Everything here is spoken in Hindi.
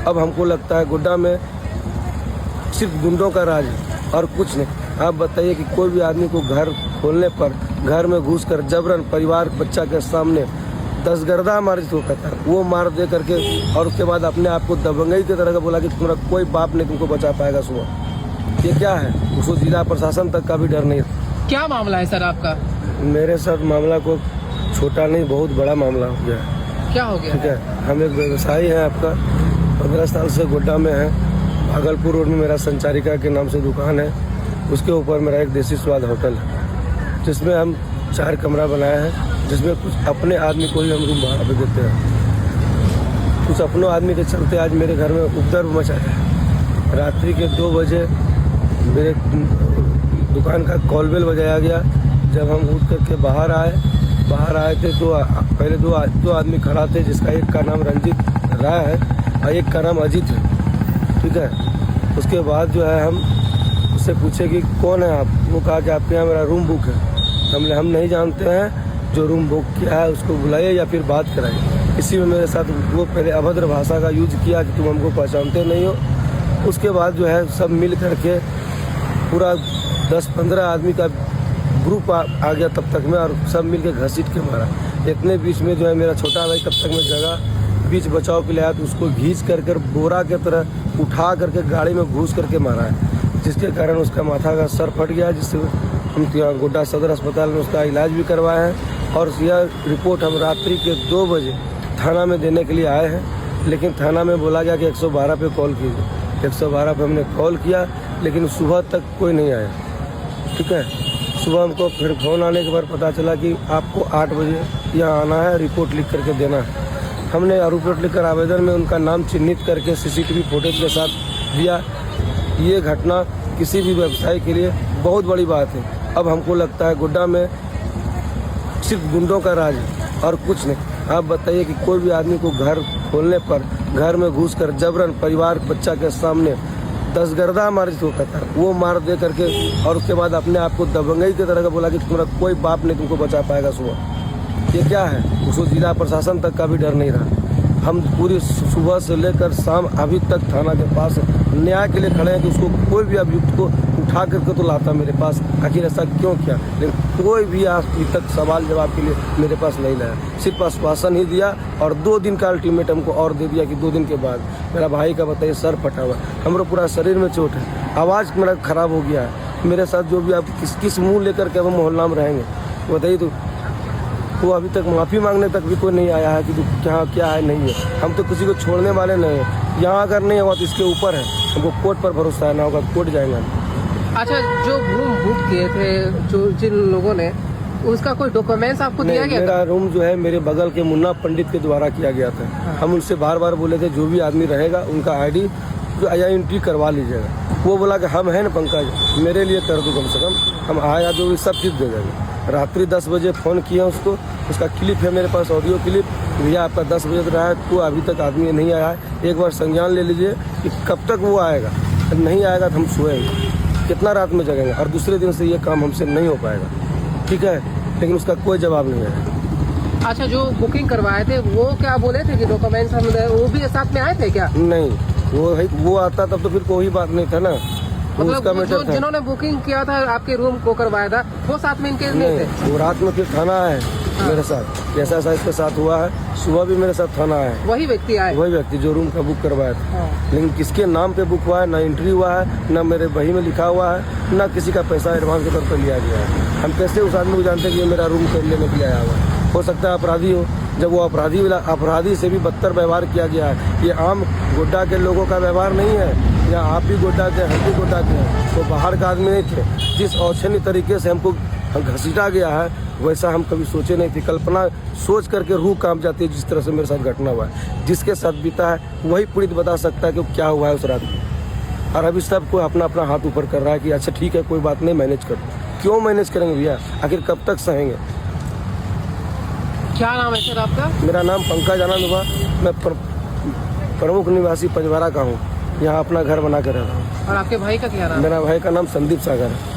अब हमको लगता है गोड्डा में सिर्फ गुंडों का राज है और कुछ नहीं। आप बताइए कि कोई भी आदमी को घर खोलने पर घर में घुसकर जबरन परिवार बच्चा के सामने दसगर्दा मारित होता था, वो मार दे करके और उसके बाद अपने आप को दबंगई की तरह का बोला कि तुम्हारा कोई बाप नहीं तुमको बचा पाएगा सुबह। ये क्या है? उसको जिला प्रशासन तक का भी डर नहीं। क्या मामला है सर आपका? मेरे साथ मामला को छोटा नहीं बहुत बड़ा मामला हो गया है। क्या हो गया? ठीक है, हम एक व्यवसायी हैं, आपका 15 साल से गोड्डा में है। भागलपुर रोड में मेरा संचारिका के नाम से दुकान है, उसके ऊपर मेरा एक देसी स्वाद होटल है, जिसमें हम 4 कमरा बनाया है, जिसमें कुछ अपने आदमी को ही हम रूम भाड़ा पे देते हैं। कुछ अपनों आदमी के चलते आज मेरे घर में उपद्रव मचा है। रात्रि के 2 बजे मेरे दुकान का कॉल बेल बजाया गया। जब हम उठ करके बाहर आए थे तो पहले दो आदमी खड़ा थे, जिसका एक का नाम रंजीत राय है और एक का नाम अजीत है। ठीक है, उसके बाद जो है हम उससे पूछे कि कौन है आप? वो कहा कि आपके यहाँ मेरा रूम बुक है। हम नहीं जानते हैं, जो रूम बुक किया है उसको बुलाइए या फिर बात कराइए। इसी में मेरे साथ वो पहले अभद्र भाषा का यूज किया कि तुम हमको पहचानते नहीं हो। उसके बाद जो है सब मिल करके पूरा 10-15 आदमी का ग्रुप आ गया तब तक में, और सब मिल के घसीट के मारा। इतने बीच में जो है मेरा छोटा भाई तब तक में जगह बीच बचाव के लिए आया, तो उसको घींच कर बोरा के तरह उठा करके गाड़ी में घुस करके मारा है, जिसके कारण उसका माथा का सर फट गया, जिससे हम यहाँ गोड्डा सदर अस्पताल में उसका इलाज भी करवाए हैं। और यह रिपोर्ट हम रात्रि के 2 बजे थाना में देने के लिए आए हैं, लेकिन थाना में बोला गया कि 112 पे कॉल कीजिए। 112 पे हमने कॉल किया, लेकिन सुबह तक कोई नहीं आया। ठीक है, सुबह हमको फिर फ़ोन आने के बाद पता चला कि आपको 8 बजे यहाँ आना है, रिपोर्ट लिख करके देना है। हमने रिपोर्ट लिखकर आवेदन में उनका नाम चिन्हित करके CCTV फुटेज के साथ दिया। ये घटना किसी भी व्यवसाय के लिए बहुत बड़ी बात है। अब हमको लगता है गोड्डा में सिर्फ गुंडों का राज है और कुछ नहीं। आप बताइए कि कोई भी आदमी को घर खोलने पर घर में घुसकर जबरन परिवार बच्चा के सामने दसगर्दा मारित होता था, वो मार दे करके और उसके बाद अपने आप को दबंगई की तरह का बोला कि तुम्हारा कोई बाप नहीं तुमको बचा पाएगा सुबह। ये क्या है? उसको जिला प्रशासन तक का भी डर नहीं रहा। हम पूरी सुबह से लेकर शाम अभी तक थाना के पास न्याय के लिए खड़े हैं कि उसको कोई भी अभियुक्त को उठा करके तो लाता मेरे पास, आखिर ऐसा क्यों किया? लेकिन कोई भी आज तक सवाल जवाब के लिए मेरे पास नहीं लाया, सिर्फ आश्वासन ही दिया और 2 दिन का अल्टीमेटम को और दे दिया कि 2 दिन के बाद। मेरा भाई का बताइए सर फटा हुआ, हमारा पूरा शरीर में चोट है, आवाज़ मेरा खराब हो गया है। मेरे साथ जो भी आप किस मुँह लेकर के हम मोहल्ला में रहेंगे बताइए? तो वो अभी तक माफ़ी मांगने तक भी कोई नहीं आया है कि क्या है नहीं है। हम तो किसी को छोड़ने वाले नहीं हैं। यहाँ अगर नहीं हुआ तो इसके ऊपर है, हमको कोर्ट पर भरोसा है, ना होगा कोर्ट जाएंगे। अच्छा, जो रूम बुक किए थे जो जिन लोगों ने, उसका कोई डॉक्यूमेंट्स आपको दिया गया? मेरा रूम जो है मेरे बगल के मुन्ना पंडित के द्वारा किया गया था। हाँ। हम उनसे बार बोले थे जो भी आदमी रहेगा उनका ID जो एंट्री करवा लीजिएगा। वो बोला कि हम हैं ना पंकज, मेरे लिए कर दो, कम से कम हम आएगा जो भी सब चीज़ दे देंगे। रात्रि 10 बजे फ़ोन किया उसको, उसका क्लिप है मेरे पास, ऑडियो क्लिप। भैया आपका 10 बजे रहा है तो अभी तक आदमी नहीं आया है, एक बार संज्ञान ले लीजिए कि कब तक वो आएगा। नहीं आएगा तो हम सोएंगे, कितना रात में जगेंगे, और दूसरे दिन से ये काम हमसे नहीं हो पाएगा। ठीक है, लेकिन उसका कोई जवाब नहीं है। अच्छा, जो बुकिंग करवाए थे वो क्या बोले थे कि डॉक्यूमेंट्स हम, वो भी साथ में आए थे क्या? नहीं, वो आता तब तो फिर कोई बात नहीं था ना। मतलब जो जिन्होंने बुकिंग किया था आपके रूम को करवाया था वो साथ में इनके नहीं थे? वो रात में फिर थाना आए मेरे साथ, ऐसा इसके साथ हुआ है। सुबह भी मेरे साथ थाना आए, वही व्यक्ति जो रूम का बुक करवाया था। लेकिन किसके नाम पे बुक हुआ है, ना एंट्री हुआ है, ना मेरे बही में लिखा हुआ है, ना किसी का पैसा एडवांस के तौर पर लिया गया है। हम कैसे उस आदमी को जानते हैं कि ये मेरा रूम लेने के लिए आया हुआ है? हो सकता है अपराधी हो। जब वो अपराधी से भी बदतर व्यवहार किया गया है। ये आम गोड्डा के लोगों का व्यवहार नहीं है, या आप भी गोड्डा के, हम भी गोड्डा के हैं, तो बाहर का आदमी नहीं थे। जिस अक्षण्य तरीके से हमको घसीटा गया है वैसा हम कभी सोचे नहीं थे। कल्पना सोच करके रूह कांप जाती है जिस तरह से मेरे साथ घटना हुआ है। जिसके साथ बीता है वही पीड़ित बता सकता है कि क्या हुआ है उस रात में। और अभी सब कोई अपना अपना हाथ ऊपर कर रहा है कि अच्छा ठीक है कोई बात नहीं, मैनेज कर। क्यों मैनेज करेंगे भैया? आखिर कब तक सहेंगे? क्या नाम है सर आपका? मेरा नाम पंकज आनंद हुआ। मैं प्रमुख निवासी पंजवारा का हूँ, यहाँ अपना घर बना कर रह रहा हूँ। और आपके भाई का क्या नाम? मेरा भाई का नाम संदीप सागर है।